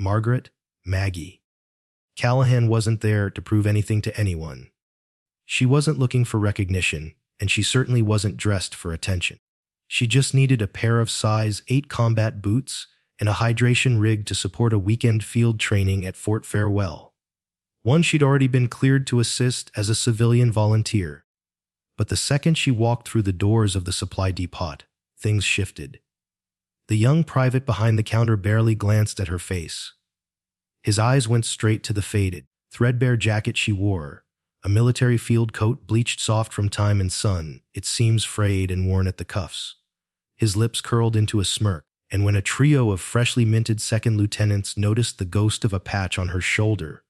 Margaret, Maggie. Callahan wasn't there to prove anything to anyone. She wasn't looking for recognition, and she certainly wasn't dressed for attention. She just needed a pair of size 8 combat boots and a hydration rig to support a weekend field training at Fort Farewell. One she'd already been cleared to assist as a civilian volunteer. But the second she walked through the doors of the supply depot, things shifted. The young private behind the counter barely glanced at her face. His eyes went straight to the faded, threadbare jacket she wore, a military field coat bleached soft from time and sun, its seams frayed and worn at the cuffs. His lips curled into a smirk, and when a trio of freshly minted second lieutenants noticed the ghost of a patch on her shoulder,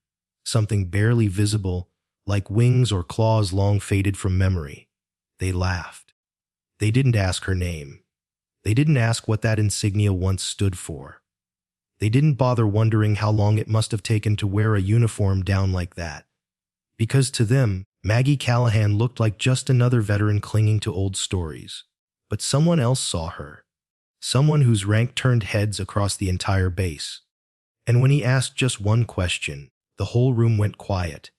something barely visible, like wings or claws long faded from memory, they laughed. They didn't ask her name. They didn't ask what that insignia once stood for. They didn't bother wondering how long it must have taken to wear a uniform down like that. Because to them, Maggie Callahan looked like just another veteran clinging to old stories. But someone else saw her. Someone whose rank turned heads across the entire base. And when he asked just one question, the whole room went quiet.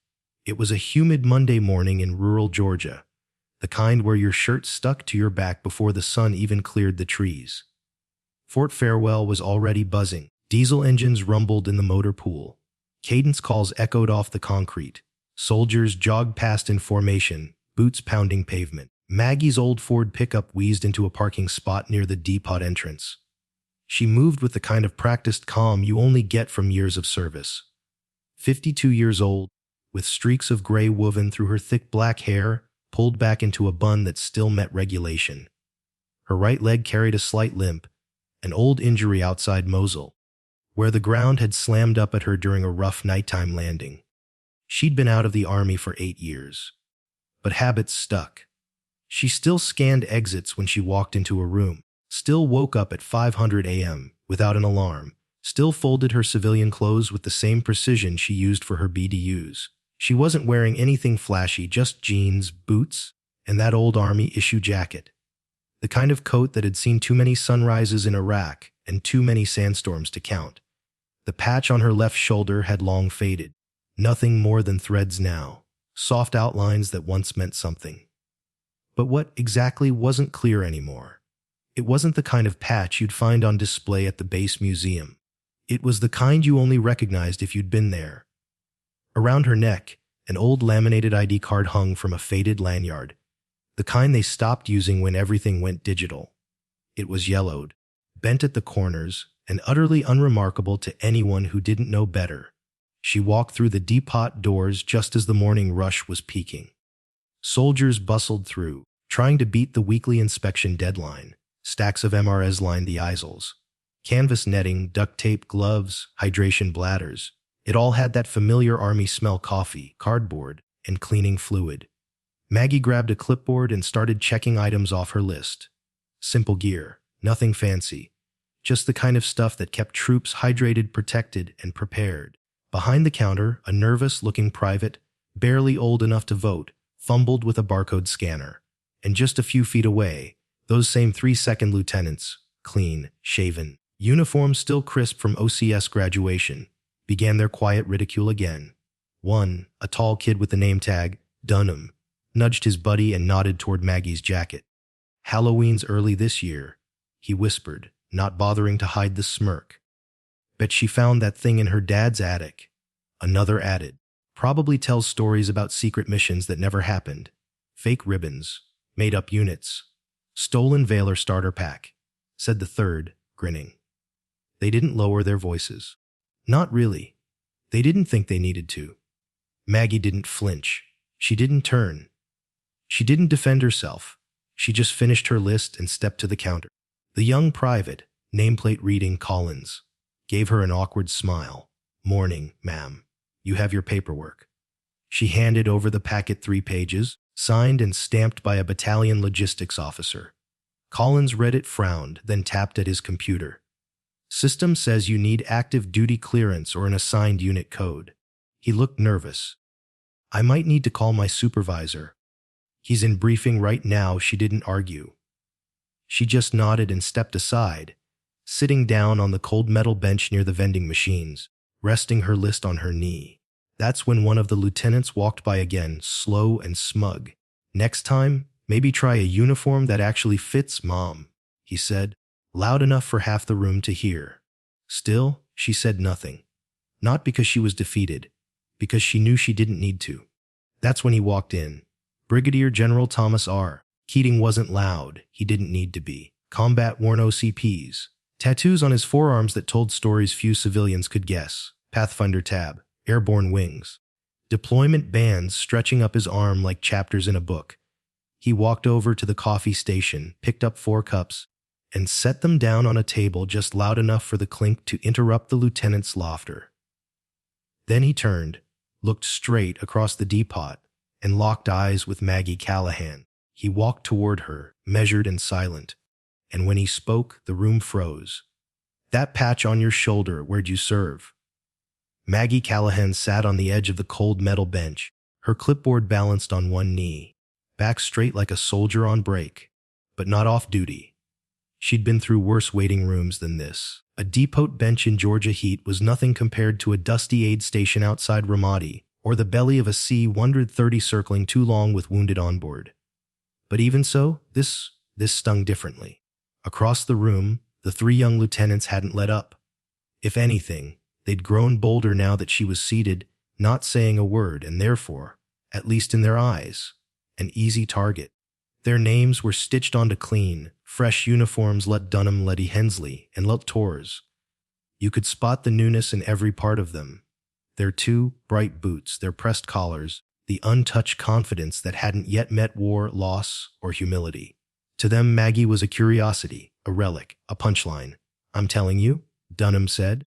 It was a humid Monday morning in rural Georgia, the kind where your shirt stuck to your back before the sun even cleared the trees. Fort Farewell was already buzzing. Diesel engines rumbled in the motor pool. Cadence calls echoed off the concrete. Soldiers jogged past in formation, boots pounding pavement. Maggie's old Ford pickup wheezed into a parking spot near the depot entrance. She moved with the kind of practiced calm you only get from years of service. 52 years old, with streaks of gray woven through her thick black hair, pulled back into a bun that still met regulation. Her right leg carried a slight limp, an old injury outside Mosul, where the ground had slammed up at her during a rough nighttime landing. She'd been out of the Army for 8 years. But habits stuck. She still scanned exits when she walked into a room, still woke up at 500 a.m. without an alarm, still folded her civilian clothes with the same precision she used for her BDUs. She wasn't wearing anything flashy, just jeans, boots, and that old Army issue jacket. The kind of coat that had seen too many sunrises in Iraq and too many sandstorms to count. The patch on her left shoulder had long faded. Nothing more than threads now, soft outlines that once meant something. But what exactly wasn't clear anymore. It wasn't the kind of patch you'd find on display at the base museum. It was the kind you only recognized if you'd been there. Around her neck, an old laminated ID card hung from a faded lanyard, the kind they stopped using when everything went digital. It was yellowed, bent at the corners, and utterly unremarkable to anyone who didn't know better. She walked through the depot doors just as the morning rush was peaking. Soldiers bustled through, trying to beat the weekly inspection deadline. Stacks of MRS lined the aisles. Canvas netting, duct tape, gloves, hydration bladders. It all had that familiar Army smell: coffee, cardboard, and cleaning fluid. Maggie grabbed a clipboard and started checking items off her list. Simple gear, nothing fancy. Just the kind of stuff that kept troops hydrated, protected, and prepared. Behind the counter, a nervous-looking private, barely old enough to vote, fumbled with a barcode scanner. And just a few feet away, those same 3 second lieutenants, clean, shaven, uniforms still crisp from OCS graduation, began their quiet ridicule again. One, a tall kid with the name tag, Dunham, nudged his buddy and nodded toward Maggie's jacket. "Halloween's early this year," he whispered, not bothering to hide the smirk. "Bet she found that thing in her dad's attic." Another added, "Probably tells stories about secret missions that never happened. Fake ribbons, made-up units, stolen Valor starter pack," said the third, grinning. They didn't lower their voices. Not really. They didn't think they needed to. Maggie didn't flinch. She didn't turn. She didn't defend herself. She just finished her list and stepped to the counter. The young private, nameplate reading Collins, gave her an awkward smile. "Morning, ma'am. You have your paperwork." She handed over the packet, 3 pages, signed and stamped by a battalion logistics officer. Collins read it, frowned, then tapped at his computer. "System says you need active duty clearance or an assigned unit code." He looked nervous. "I might need to call my supervisor. He's in briefing right now." She didn't argue. She just nodded and stepped aside, sitting down on the cold metal bench near the vending machines, resting her list on her knee. That's when one of the lieutenants walked by again, slow and smug. "Next time, maybe try a uniform that actually fits, Mom," he said, loud enough for half the room to hear. Still, she said nothing. Not because she was defeated, because she knew she didn't need to. That's when he walked in. Brigadier General Thomas R. Keating wasn't loud. He didn't need to be. Combat-worn OCPs. Tattoos on his forearms that told stories few civilians could guess. Pathfinder tab. Airborne wings. Deployment bands stretching up his arm like chapters in a book. He walked over to the coffee station, picked up 4 cups, and set them down on a table just loud enough for the clink to interrupt the lieutenant's laughter. Then he turned, looked straight across the teapot, and locked eyes with Maggie Callahan. He walked toward her, measured and silent, and when he spoke, the room froze. "That patch on your shoulder, where'd you serve?" Maggie Callahan sat on the edge of the cold metal bench, her clipboard balanced on one knee, back straight like a soldier on break, but not off duty. She'd been through worse waiting rooms than this. A depot bench in Georgia heat was nothing compared to a dusty aid station outside Ramadi, or the belly of a C-130 circling too long with wounded on board. But even so, this stung differently. Across the room, the 3 young lieutenants hadn't let up. If anything, they'd grown bolder now that she was seated, not saying a word, and therefore, at least in their eyes, an easy target. Their names were stitched onto clean, fresh uniforms let Dunham, Letty Hensley, and Lut Torres. You could spot the newness in every part of them. Their 2 bright boots, their pressed collars, the untouched confidence that hadn't yet met war, loss, or humility. To them, Maggie was a curiosity, a relic, a punchline. "I'm telling you," Dunham said,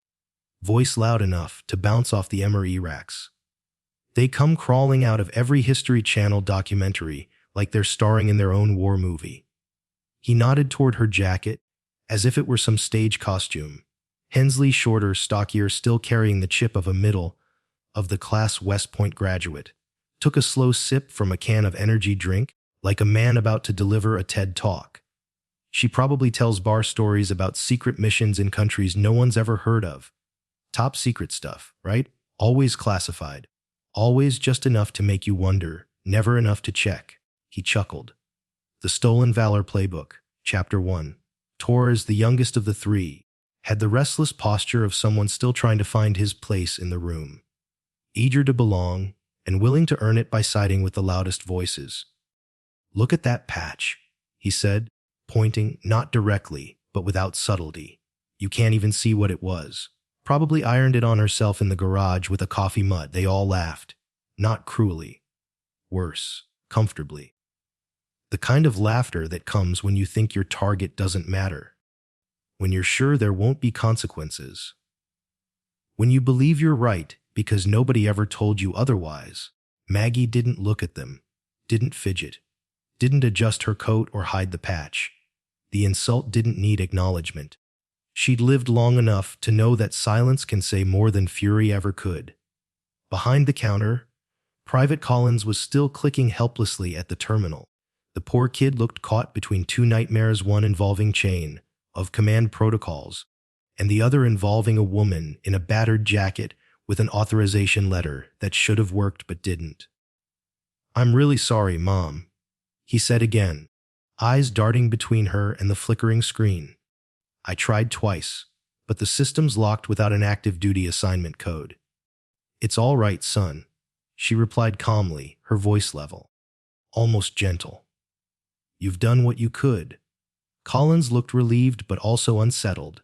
voice loud enough to bounce off the MRE racks. "They come crawling out of every History Channel documentary like they're starring in their own war movie." He nodded toward her jacket, as if it were some stage costume. Hensley, shorter, stockier, still carrying the chip of a middle-of-the-class West Point graduate, took a slow sip from a can of energy drink, like a man about to deliver a TED Talk. "She probably tells bar stories about secret missions in countries no one's ever heard of. Top secret stuff, right? Always classified. Always just enough to make you wonder, never enough to check." He chuckled. The Stolen Valor Playbook, Chapter 1. Torres, the youngest of the 3, had the restless posture of someone still trying to find his place in the room. Eager to belong, and willing to earn it by siding with the loudest voices. "Look at that patch," he said, pointing not directly, but without subtlety. "You can't even see what it was. Probably ironed it on herself in the garage with a coffee mud." They all laughed. Not cruelly. Worse, comfortably. The kind of laughter that comes when you think your target doesn't matter. When you're sure there won't be consequences. When you believe you're right because nobody ever told you otherwise. Maggie didn't look at them, didn't fidget, didn't adjust her coat or hide the patch. The insult didn't need acknowledgement. She'd lived long enough to know that silence can say more than fury ever could. Behind the counter, Private Collins was still clicking helplessly at the terminal. The poor kid looked caught between 2 nightmares, one involving chain of command protocols, and the other involving a woman in a battered jacket with an authorization letter that should have worked but didn't. "I'm really sorry, Mom," he said again, eyes darting between her and the flickering screen. "I tried twice, but the system's locked without an active duty assignment code." "It's all right, son," she replied calmly, her voice level, almost gentle. "You've done what you could." Collins looked relieved but also unsettled,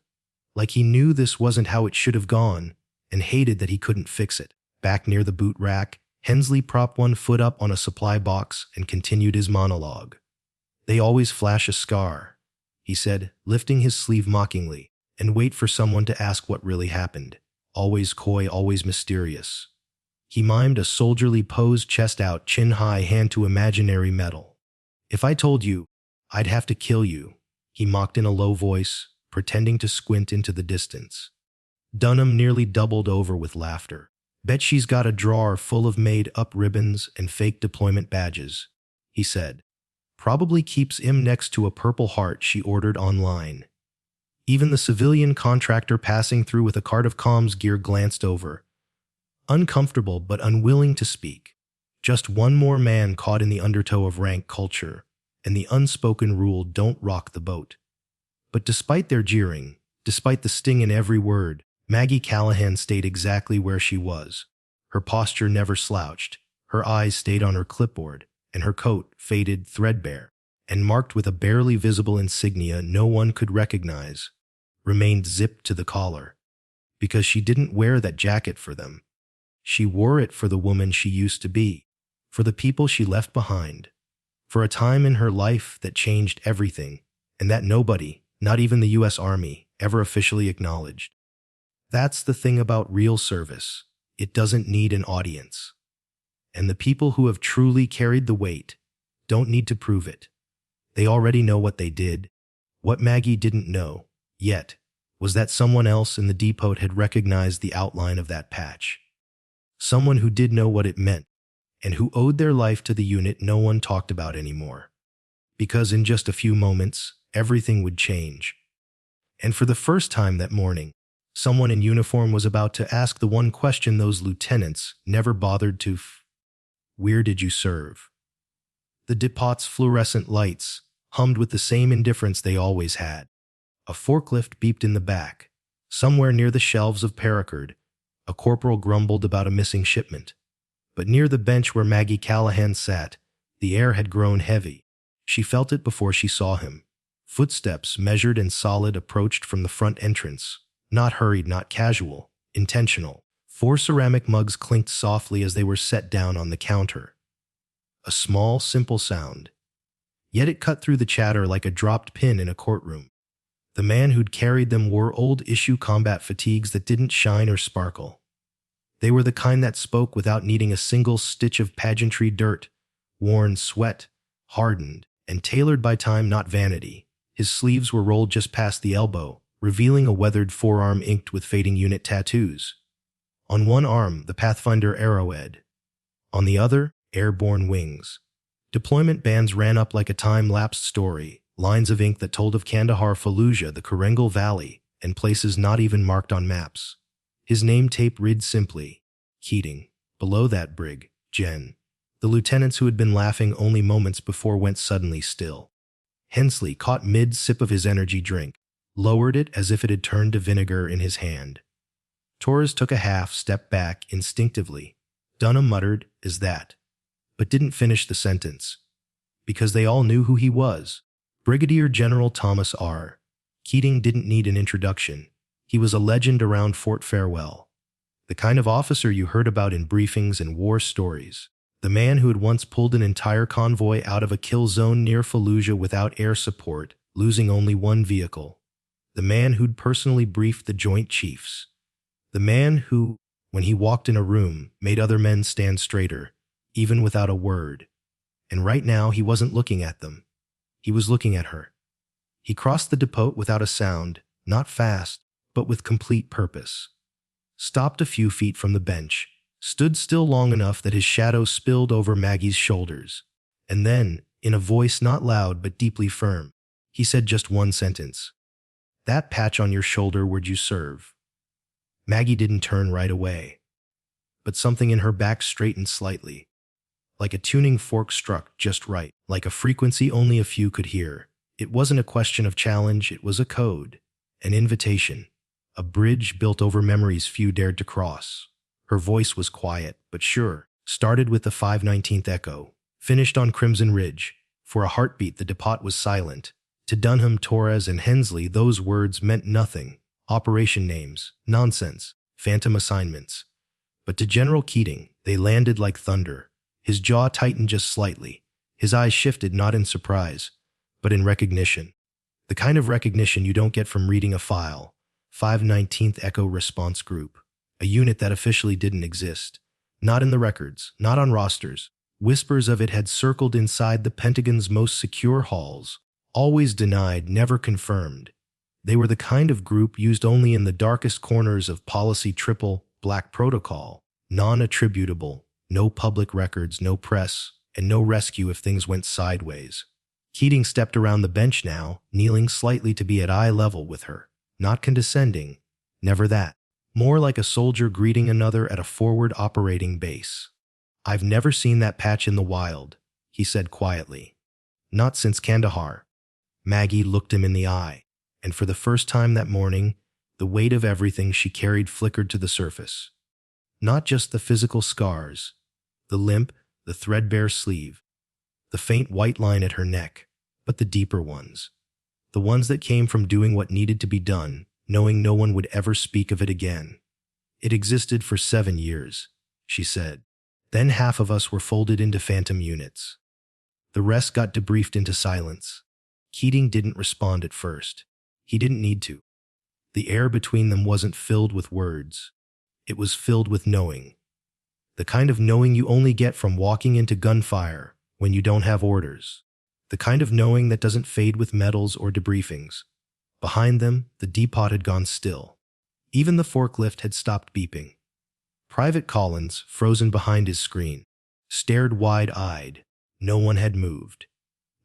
like he knew this wasn't how it should have gone and hated that he couldn't fix it. Back near the boot rack, Hensley propped one foot up on a supply box and continued his monologue. "They always flash a scar," he said, lifting his sleeve mockingly, "and wait for someone to ask what really happened. Always coy, always mysterious." He mimed a soldierly pose, chest out, chin high, hand to imaginary metal. "If I told you, I'd have to kill you," he mocked in a low voice, pretending to squint into the distance. Dunham nearly doubled over with laughter. "Bet she's got a drawer full of made-up ribbons and fake deployment badges," he said. "Probably keeps 'em next to a Purple Heart she ordered online." Even the civilian contractor passing through with a cart of comms gear glanced over, uncomfortable but unwilling to speak. Just one more man caught in the undertow of rank culture, and the unspoken rule, don't rock the boat. But despite their jeering, despite the sting in every word, Maggie Callahan stayed exactly where she was. Her posture never slouched, her eyes stayed on her clipboard, and her coat, faded, threadbare, and marked with a barely visible insignia no one could recognize, remained zipped to the collar. Because she didn't wear that jacket for them. She wore it for the woman she used to be, for the people she left behind, for a time in her life that changed everything, and that nobody, not even the U.S. Army, ever officially acknowledged. That's the thing about real service. It doesn't need an audience. And the people who have truly carried the weight don't need to prove it. They already know what they did. What Maggie didn't know, yet, was that someone else in the depot had recognized the outline of that patch. Someone who did know what it meant, and who owed their life to the unit no one talked about anymore. Because in just a few moments, everything would change. And for the first time that morning, someone in uniform was about to ask the one question those lieutenants never bothered to where did you serve? The depot's fluorescent lights hummed with the same indifference they always had. A forklift beeped in the back. Somewhere near the shelves of Paracord, a corporal grumbled about a missing shipment. But near the bench where Maggie Callahan sat, the air had grown heavy. She felt it before she saw him. Footsteps, measured and solid, approached from the front entrance. Not hurried, not casual, intentional. 4 ceramic mugs clinked softly as they were set down on the counter. A small, simple sound. Yet it cut through the chatter like a dropped pin in a courtroom. The man who'd carried them wore old-issue combat fatigues that didn't shine or sparkle. They were the kind that spoke without needing a single stitch of pageantry dirt, worn, sweat, hardened, and tailored by time, not vanity. His sleeves were rolled just past the elbow, revealing a weathered forearm inked with fading unit tattoos. On one arm, the Pathfinder arrowhead. On the other, airborne wings. Deployment bands ran up like a time-lapsed story, lines of ink that told of Kandahar, Fallujah, the Korengal Valley, and places not even marked on maps. His name tape read simply, Keating. Below that, Brig. Gen. The lieutenants who had been laughing only moments before went suddenly still. Hensley caught mid-sip of his energy drink, lowered it as if it had turned to vinegar in his hand. Torres took a half step back instinctively. Dunham muttered, "Is that?" but didn't finish the sentence. Because they all knew who he was. Brigadier General Thomas R. Keating didn't need an introduction. He was a legend around Fort Farewell. The kind of officer you heard about in briefings and war stories. The man who had once pulled an entire convoy out of a kill zone near Fallujah without air support, losing only one vehicle. The man who'd personally briefed the Joint Chiefs. The man who, when he walked in a room, made other men stand straighter, even without a word. And right now he wasn't looking at them. He was looking at her. He crossed the depot without a sound, not fast, but with complete purpose. Stopped a few feet from the bench, stood still long enough that his shadow spilled over Maggie's shoulders. And then, in a voice not loud but deeply firm, he said just one sentence. "That patch on your shoulder, where'd you serve?" Maggie didn't turn right away. But something in her back straightened slightly. Like a tuning fork struck just right, like a frequency only a few could hear. It wasn't a question of challenge, it was a code, an invitation, a bridge built over memories few dared to cross. Her voice was quiet, but sure, started with the 519th echo, finished on Crimson Ridge. For a heartbeat the depot was silent. To Dunham, Torres, and Hensley those words meant nothing. Operation names, nonsense, phantom assignments. But to General Keating, they landed like thunder. His jaw tightened just slightly. His eyes shifted not in surprise, but in recognition. The kind of recognition you don't get from reading a file. 519th Echo Response Group. A unit that officially didn't exist. Not in the records, not on rosters. Whispers of it had circled inside the Pentagon's most secure halls. Always denied, never confirmed. They were the kind of group used only in the darkest corners of policy triple black protocol. Non-attributable. No public records, no press, and no rescue if things went sideways. Keating stepped around the bench now, kneeling slightly to be at eye level with her. Not condescending, never that. More like a soldier greeting another at a forward operating base. "I've never seen that patch in the wild," he said quietly. "Not since Kandahar." Maggie looked him in the eye, and for the first time that morning, the weight of everything she carried flickered to the surface. Not just the physical scars, the limp, the threadbare sleeve, the faint white line at her neck, but the deeper ones. The ones that came from doing what needed to be done, knowing no one would ever speak of it again. "It existed for 7 years," she said. "Then half of us were folded into phantom units. The rest got debriefed into silence." Keating didn't respond at first. He didn't need to. The air between them wasn't filled with words. It was filled with knowing. The kind of knowing you only get from walking into gunfire when you don't have orders. The kind of knowing that doesn't fade with medals or debriefings. Behind them, the depot had gone still. Even the forklift had stopped beeping. Private Collins, frozen behind his screen, stared wide-eyed. No one had moved.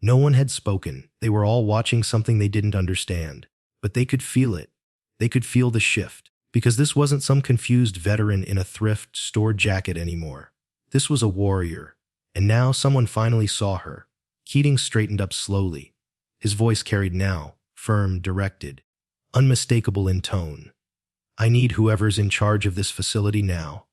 No one had spoken. They were all watching something they didn't understand. But they could feel it. They could feel the shift. Because this wasn't some confused veteran in a thrift store jacket anymore. This was a warrior. And now someone finally saw her. Keating straightened up slowly. His voice carried now, firm, directed, unmistakable in tone. "I need whoever's in charge of this facility now."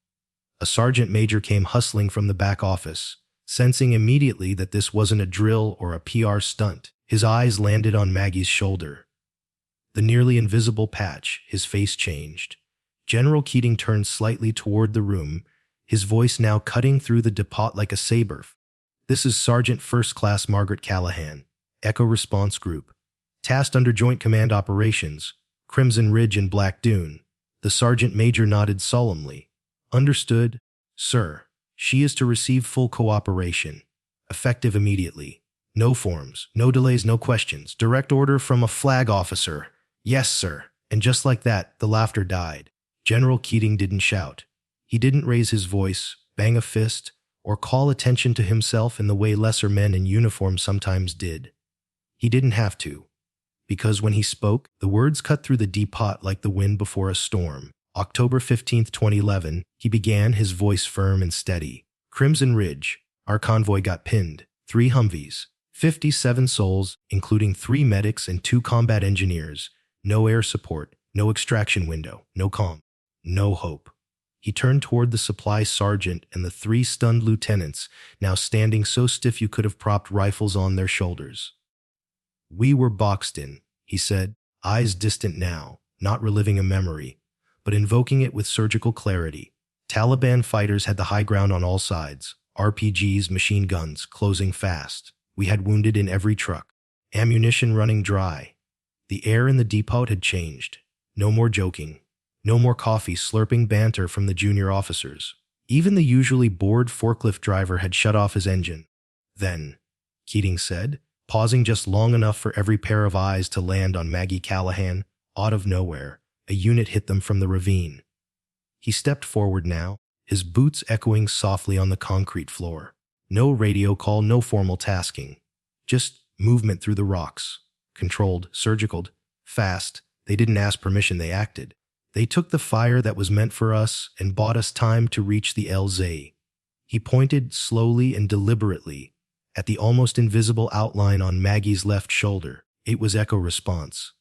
A sergeant major came hustling from the back office, sensing immediately that this wasn't a drill or a PR stunt. His eyes landed on Maggie's shoulder. The nearly invisible patch, his face changed. General Keating turned slightly toward the room, his voice now cutting through the depot like a saber. "This is Sergeant First Class Margaret Callahan, Echo Response Group, tasked under Joint Command Operations, Crimson Ridge and Black Dune." The sergeant major nodded solemnly. "Understood, sir. She is to receive full cooperation, effective immediately. No forms, no delays, no questions. Direct order from a flag officer. Yes, sir." And just like that, the laughter died. General Keating didn't shout. He didn't raise his voice, bang a fist, or call attention to himself in the way lesser men in uniform sometimes did. He didn't have to. Because when he spoke, the words cut through the depot like the wind before a storm. "October 15th, 2011, he began, his voice firm and steady. "Crimson Ridge, our convoy got pinned. 3 Humvees, 57 souls, including 3 medics and 2 combat engineers. No air support, no extraction window, no comm, no hope." He turned toward the supply sergeant and the 3 stunned lieutenants, now standing so stiff you could have propped rifles on their shoulders. "We were boxed in," he said, eyes distant now, not reliving a memory, but invoking it with surgical clarity. "Taliban fighters had the high ground on all sides, RPGs, machine guns, closing fast. We had wounded in every truck, ammunition running dry. The air in the depot had changed. No more joking. No more coffee slurping banter from the junior officers. Even the usually bored forklift driver had shut off his engine. Then," Keating said, pausing just long enough for every pair of eyes to land on Maggie Callahan, out of nowhere, a unit hit them from the ravine. He stepped forward now, his boots echoing softly on the concrete floor. No radio call, no formal tasking. Just movement through the rocks. Controlled, surgical, fast. They didn't ask permission, they acted. They took the fire that was meant for us and bought us time to reach the LZ. He pointed slowly and deliberately at the almost invisible outline on Maggie's left shoulder. It was Echo Response.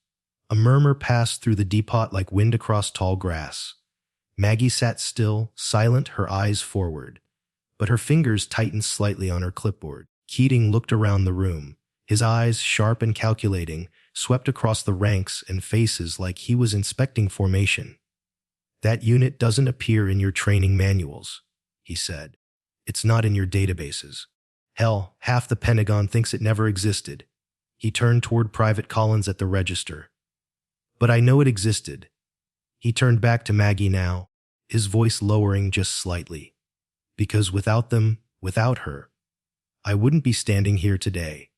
A murmur passed through the depot like wind across tall grass. Maggie sat still, silent, her eyes forward, but her fingers tightened slightly on her clipboard. Keating looked around the room, his eyes, sharp and calculating, swept across the ranks and faces like he was inspecting formation. "That unit doesn't appear in your training manuals," he said. "It's not in your databases. Hell, half the Pentagon thinks it never existed." He turned toward Private Collins at the register. "But I know it existed." He turned back to Maggie now, his voice lowering just slightly. "Because without them, without her, I wouldn't be standing here today."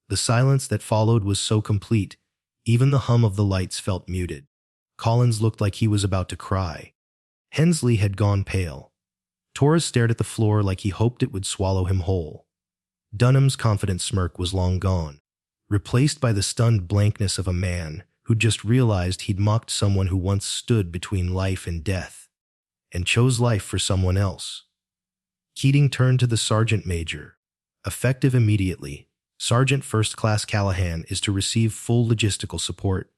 The silence that followed was so complete, even the hum of the lights felt muted. Collins looked like he was about to cry. Hensley had gone pale. Torres stared at the floor like he hoped it would swallow him whole. Dunham's confident smirk was long gone, replaced by the stunned blankness of a man who'd just realized he'd mocked someone who once stood between life and death, and chose life for someone else. Keating turned to the sergeant major. Effective immediately, Sergeant First Class Callahan is to receive full logistical support.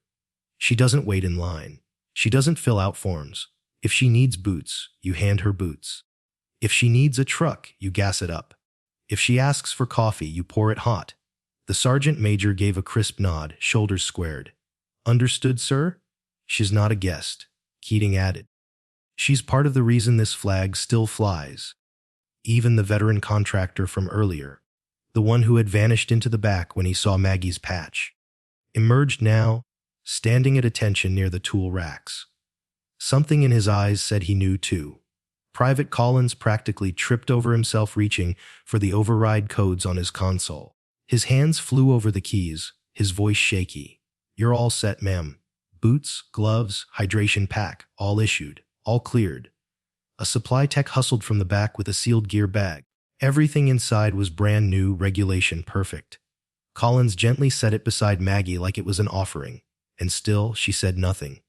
She doesn't wait in line. She doesn't fill out forms. If she needs boots, you hand her boots. If she needs a truck, you gas it up. If she asks for coffee, you pour it hot. The sergeant major gave a crisp nod, shoulders squared. Understood, sir? She's not a guest, Keating added. She's part of the reason this flag still flies. Even the veteran contractor from earlier, the one who had vanished into the back when he saw Maggie's patch, emerged now, standing at attention near the tool racks. Something in his eyes said he knew too. Private Collins practically tripped over himself reaching for the override codes on his console. His hands flew over the keys, his voice shaky. You're all set, ma'am. Boots, gloves, hydration pack, all issued, all cleared. A supply tech hustled from the back with a sealed gear bag. Everything inside was brand new, regulation perfect. Collins gently set it beside Maggie like it was an offering, and still she said nothing.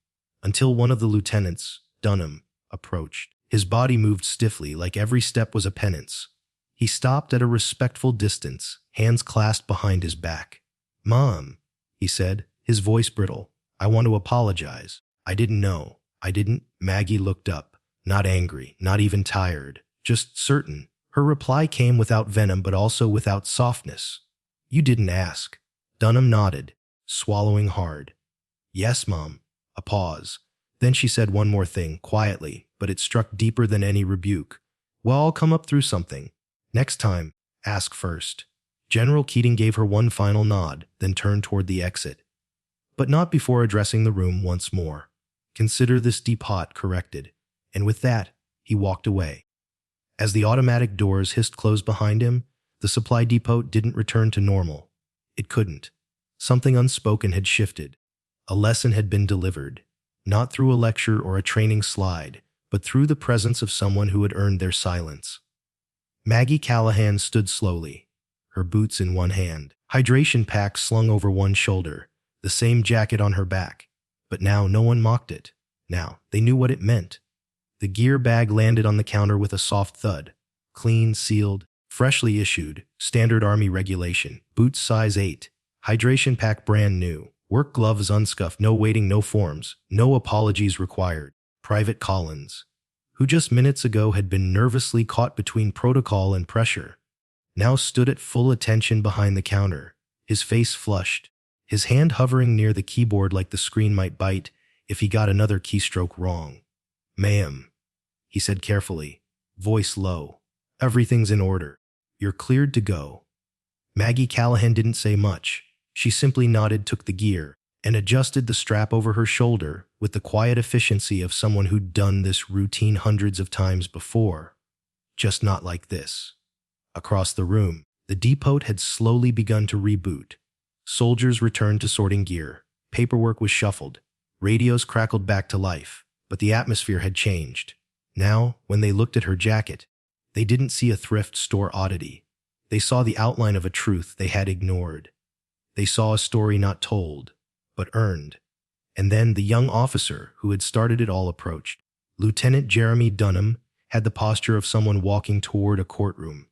Until one of the lieutenants, Dunham, approached. His body moved stiffly like every step was a penance. He stopped at a respectful distance, hands clasped behind his back. Mom, he said, his voice brittle. I want to apologize. I didn't know. I didn't. Maggie looked up. Not angry, not even tired, just certain. Her reply came without venom but also without softness. You didn't ask. Dunham nodded, swallowing hard. Yes, Mom. A pause. Then she said one more thing, quietly, but it struck deeper than any rebuke. Well, I'll come up through something. Next time, ask first. General Keating gave her one final nod, then turned toward the exit. But not before addressing the room once more. Consider this depot corrected. And with that, he walked away. As the automatic doors hissed closed behind him, the supply depot didn't return to normal. It couldn't. Something unspoken had shifted. A lesson had been delivered, not through a lecture or a training slide, but through the presence of someone who had earned their silence. Maggie Callahan stood slowly, her boots in one hand, hydration pack slung over one shoulder, the same jacket on her back. But now no one mocked it. Now they knew what it meant. The gear bag landed on the counter with a soft thud. Clean, sealed, freshly issued, standard Army regulation, boots size 8, hydration pack brand new, work gloves unscuffed, no waiting, no forms, no apologies required. Private Collins, who just minutes ago had been nervously caught between protocol and pressure, now stood at full attention behind the counter, his face flushed, his hand hovering near the keyboard like the screen might bite if he got another keystroke wrong. Ma'am, he said carefully, voice low. Everything's in order. You're cleared to go. Maggie Callahan didn't say much. She simply nodded, took the gear, and adjusted the strap over her shoulder with the quiet efficiency of someone who'd done this routine hundreds of times before. Just not like this. Across the room, the depot had slowly begun to reboot. Soldiers returned to sorting gear. Paperwork was shuffled. Radios crackled back to life. But the atmosphere had changed. Now, when they looked at her jacket, they didn't see a thrift store oddity. They saw the outline of a truth they had ignored. They saw a story not told, but earned. And then the young officer who had started it all approached. Lieutenant Jeremy Dunham had the posture of someone walking toward a courtroom.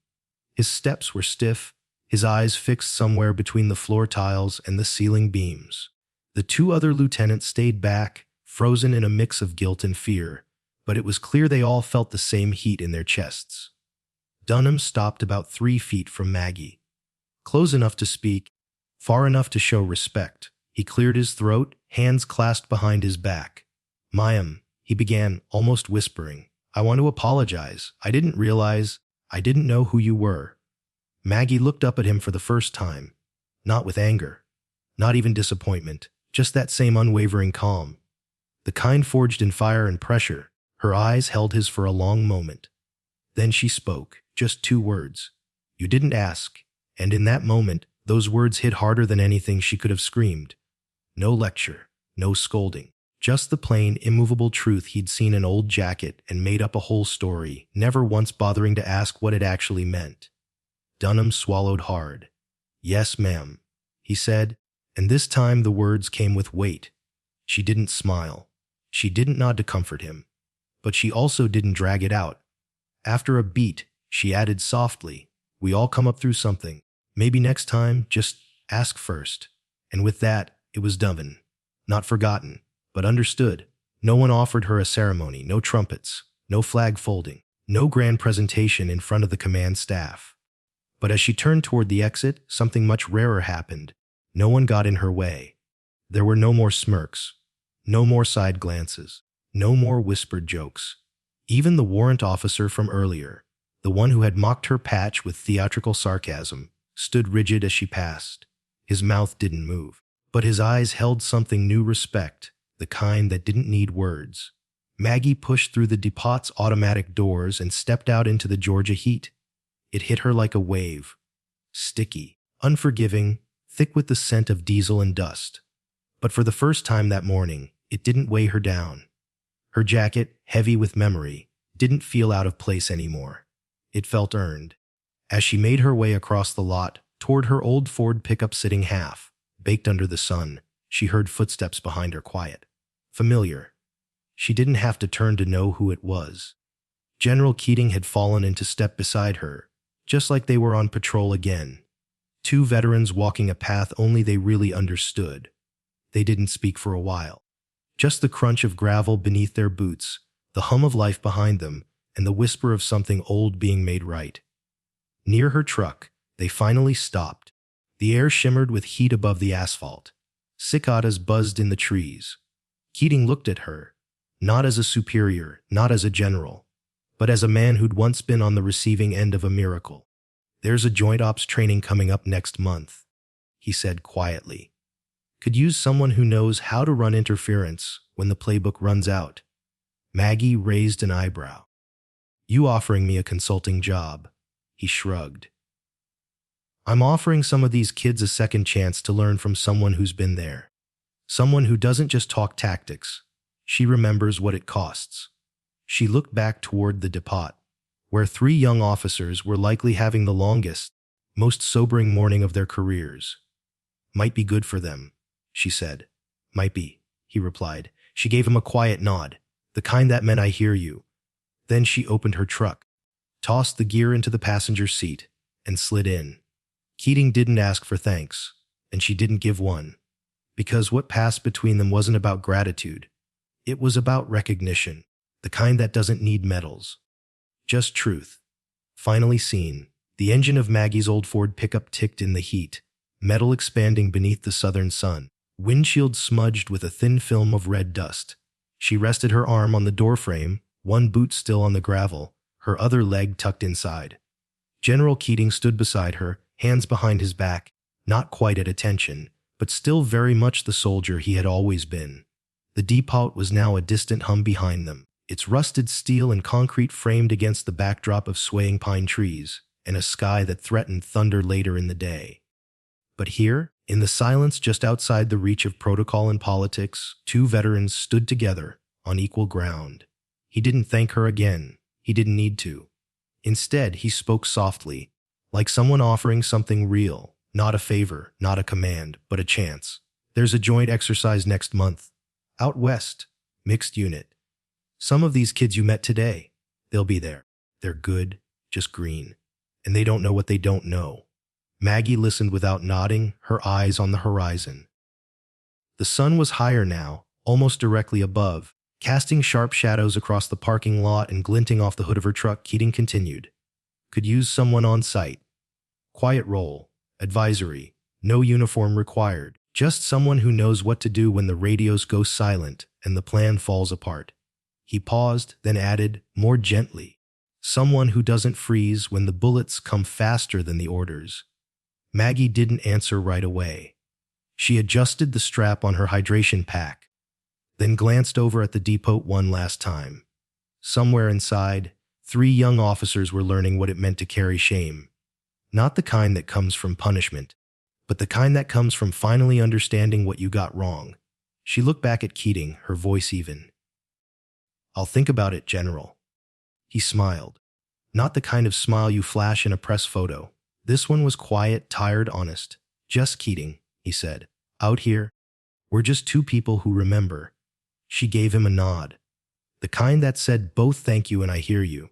His steps were stiff, his eyes fixed somewhere between the floor tiles and the ceiling beams. The two other lieutenants stayed back, frozen in a mix of guilt and fear, but it was clear they all felt the same heat in their chests. Dunham stopped about 3 feet from Maggie. Close enough to speak, far enough to show respect. He cleared his throat, hands clasped behind his back. Ma'am, he began, almost whispering, I want to apologize. I didn't know who you were. Maggie looked up at him for the first time, not with anger, not even disappointment, just that same unwavering calm. The kind forged in fire and pressure. Her eyes held his for a long moment. Then she spoke, just 2 words. You didn't ask. And in that moment, those words hit harder than anything she could have screamed. No lecture, no scolding. Just the plain, immovable truth he'd seen an old jacket and made up a whole story, never once bothering to ask what it actually meant. Dunham swallowed hard. Yes, ma'am, he said, and this time the words came with weight. She didn't smile. She didn't nod to comfort him. But she also didn't drag it out. After a beat, she added softly, "We all come up through something. Maybe next time, just ask first." And with that, it was done. Not forgotten, but understood. No one offered her a ceremony, no trumpets, no flag folding, no grand presentation in front of the command staff. But as she turned toward the exit, something much rarer happened. No one got in her way. There were no more smirks, no more side glances, no more whispered jokes. Even the warrant officer from earlier, the one who had mocked her patch with theatrical sarcasm, stood rigid as she passed. His mouth didn't move, but his eyes held something new: respect, the kind that didn't need words. Maggie pushed through the depot's automatic doors and stepped out into the Georgia heat. It hit her like a wave. Sticky, unforgiving, thick with the scent of diesel and dust. But for the first time that morning, it didn't weigh her down. Her jacket, heavy with memory, didn't feel out of place anymore. It felt earned. As she made her way across the lot toward her old Ford pickup sitting half, baked under the sun, she heard footsteps behind her, quiet, familiar. She didn't have to turn to know who it was. General Keating had fallen into step beside her, just like they were on patrol again. Two veterans walking a path only they really understood. They didn't speak for a while. Just the crunch of gravel beneath their boots, the hum of life behind them, and the whisper of something old being made right. Near her truck, they finally stopped. The air shimmered with heat above the asphalt. Cicadas buzzed in the trees. Keating looked at her, not as a superior, not as a general, but as a man who'd once been on the receiving end of a miracle. "There's a joint ops training coming up next month," he said quietly. "Could use someone who knows how to run interference when the playbook runs out." Maggie raised an eyebrow. "You offering me a consulting job?" He shrugged. "I'm offering some of these kids a second chance to learn from someone who's been there. Someone who doesn't just talk tactics. She remembers what it costs." She looked back toward the depot, where three young officers were likely having the longest, most sobering morning of their careers. "Might be good for them," she said. "Might be," he replied. She gave him a quiet nod, the kind that meant, "I hear you." Then she opened her truck, tossed the gear into the passenger seat, and slid in. Keating didn't ask for thanks, and she didn't give one, because what passed between them wasn't about gratitude. It was about recognition, the kind that doesn't need medals. Just truth. Finally seen, the engine of Maggie's old Ford pickup ticked in the heat, metal expanding beneath the southern sun, windshield smudged with a thin film of red dust. She rested her arm on the doorframe, one boot still on the gravel, her other leg tucked inside. General Keating stood beside her, hands behind his back, not quite at attention, but still very much the soldier he had always been. The depot was now a distant hum behind them, its rusted steel and concrete framed against the backdrop of swaying pine trees and a sky that threatened thunder later in the day. But here, in the silence just outside the reach of protocol and politics, two veterans stood together on equal ground. He didn't thank her again. He didn't need to. Instead, he spoke softly, like someone offering something real, not a favor, not a command, but a chance. "There's a joint exercise next month. Out west. Mixed unit. Some of these kids you met today, they'll be there. They're good, just green. And they don't know what they don't know." Maggie listened without nodding, her eyes on the horizon. The sun was higher now, almost directly above, casting sharp shadows across the parking lot and glinting off the hood of her truck. Keating continued. "Could use someone on site. Quiet role, advisory, no uniform required. Just someone who knows what to do when the radios go silent and the plan falls apart." He paused, then added, more gently, "Someone who doesn't freeze when the bullets come faster than the orders." Maggie didn't answer right away. She adjusted the strap on her hydration pack, then glanced over at the depot one last time. Somewhere inside, three young officers were learning what it meant to carry shame. Not the kind that comes from punishment, but the kind that comes from finally understanding what you got wrong. She looked back at Keating, her voice even. "I'll think about it, General." He smiled. Not the kind of smile you flash in a press photo. This one was quiet, tired, honest. "Just Keating," he said. "Out here, We're just two people who remember." She gave him a nod, the kind that said both thank you and I hear you.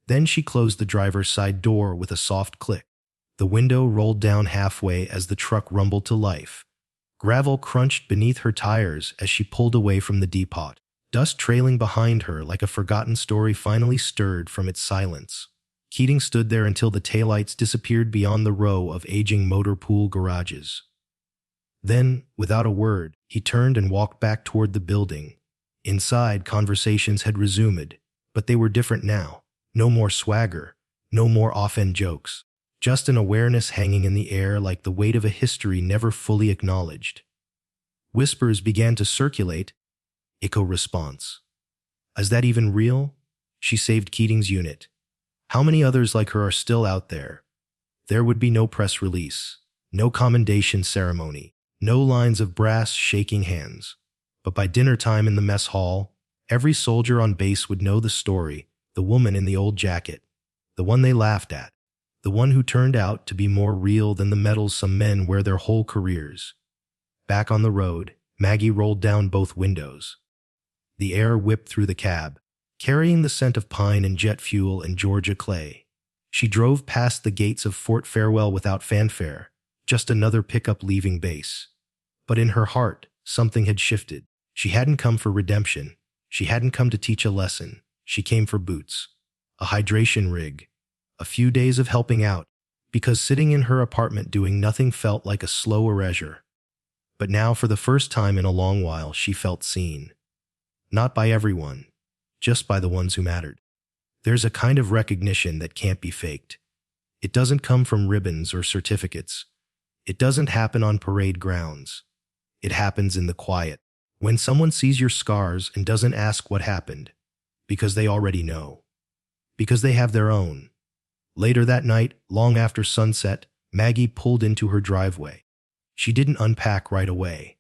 Then she closed the driver's side door with a soft click. The window rolled down halfway as the truck rumbled to life. Gravel crunched beneath her tires as she pulled away from the depot. Dust trailing behind her like a forgotten story finally stirred from its silence. Keating stood there until the taillights disappeared beyond the row of aging motor pool garages. Then, without a word, he turned and walked back toward the building. Inside, conversations had resumed, but they were different now. No more swagger, no more off-end jokes. Just an awareness hanging in the air like the weight of a history never fully acknowledged. Whispers began to circulate. Echo response. Is that even real? She saved Keating's unit. How many others like her are still out there? There would be no press release, no commendation ceremony, no lines of brass shaking hands. But by dinner time in the mess hall, every soldier on base would know the story, the woman in the old jacket, the one they laughed at, the one who turned out to be more real than the medals some men wear their whole careers. Back on the road, Maggie rolled down both windows. The air whipped through the cab, carrying the scent of pine and jet fuel and Georgia clay. She drove past the gates of Fort Farewell without fanfare, just another pickup leaving base. But in her heart, something had shifted. She hadn't come for redemption. She hadn't come to teach a lesson. She came for boots, a hydration rig, a few days of helping out, because sitting in her apartment doing nothing felt like a slow erasure. But now, for the first time in a long while, she felt seen. Not by everyone, just by the ones who mattered. There's a kind of recognition that can't be faked. It doesn't come from ribbons or certificates. It doesn't happen on parade grounds. It happens in the quiet. When someone sees your scars and doesn't ask what happened, because they already know. Because they have their own. Later that night, long after sunset, Maggie pulled into her driveway. She didn't unpack right away.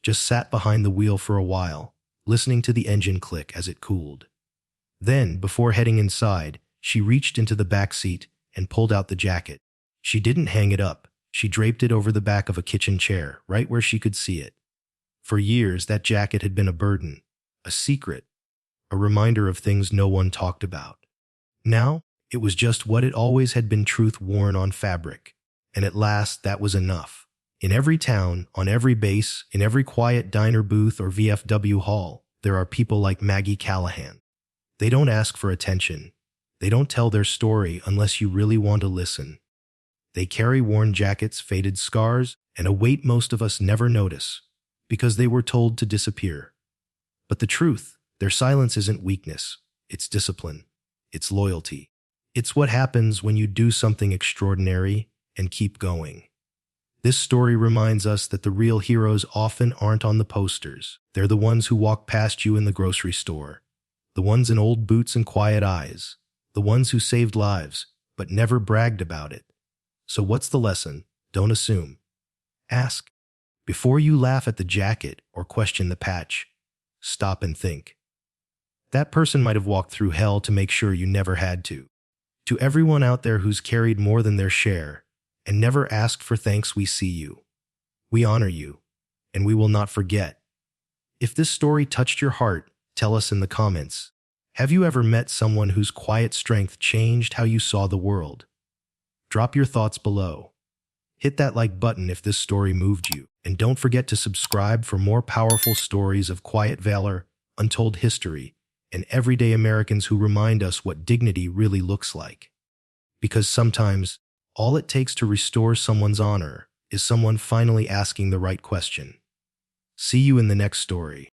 Just sat behind the wheel for a while, listening to the engine click as it cooled. Then, before heading inside, she reached into the back seat and pulled out the jacket. She didn't hang it up. She draped it over the back of a kitchen chair, right where she could see it. For years, that jacket had been a burden, a secret, a reminder of things no one talked about. Now, it was just what it always had been, truth worn on fabric. And at last, that was enough. In every town, on every base, in every quiet diner booth or VFW hall, there are people like Maggie Callahan. They don't ask for attention. They don't tell their story unless you really want to listen. They carry worn jackets, faded scars, and a weight most of us never notice, because they were told to disappear. But the truth, their silence isn't weakness. It's discipline. It's loyalty. It's what happens when you do something extraordinary and keep going. This story reminds us that the real heroes often aren't on the posters. They're the ones who walk past you in the grocery store. The ones in old boots and quiet eyes. The ones who saved lives, but never bragged about it. So what's the lesson? Don't assume. Ask. Before you laugh at the jacket or question the patch, stop and think. That person might have walked through hell to make sure you never had to. To everyone out there who's carried more than their share and never asked for thanks, we see you. We honor you, and we will not forget. If this story touched your heart, tell us in the comments. Have you ever met someone whose quiet strength changed how you saw the world? Drop your thoughts below. Hit that like button if this story moved you, and don't forget to subscribe for more powerful stories of quiet valor, untold history, and everyday Americans who remind us what dignity really looks like. Because sometimes, all it takes to restore someone's honor is someone finally asking the right question. See you in the next story.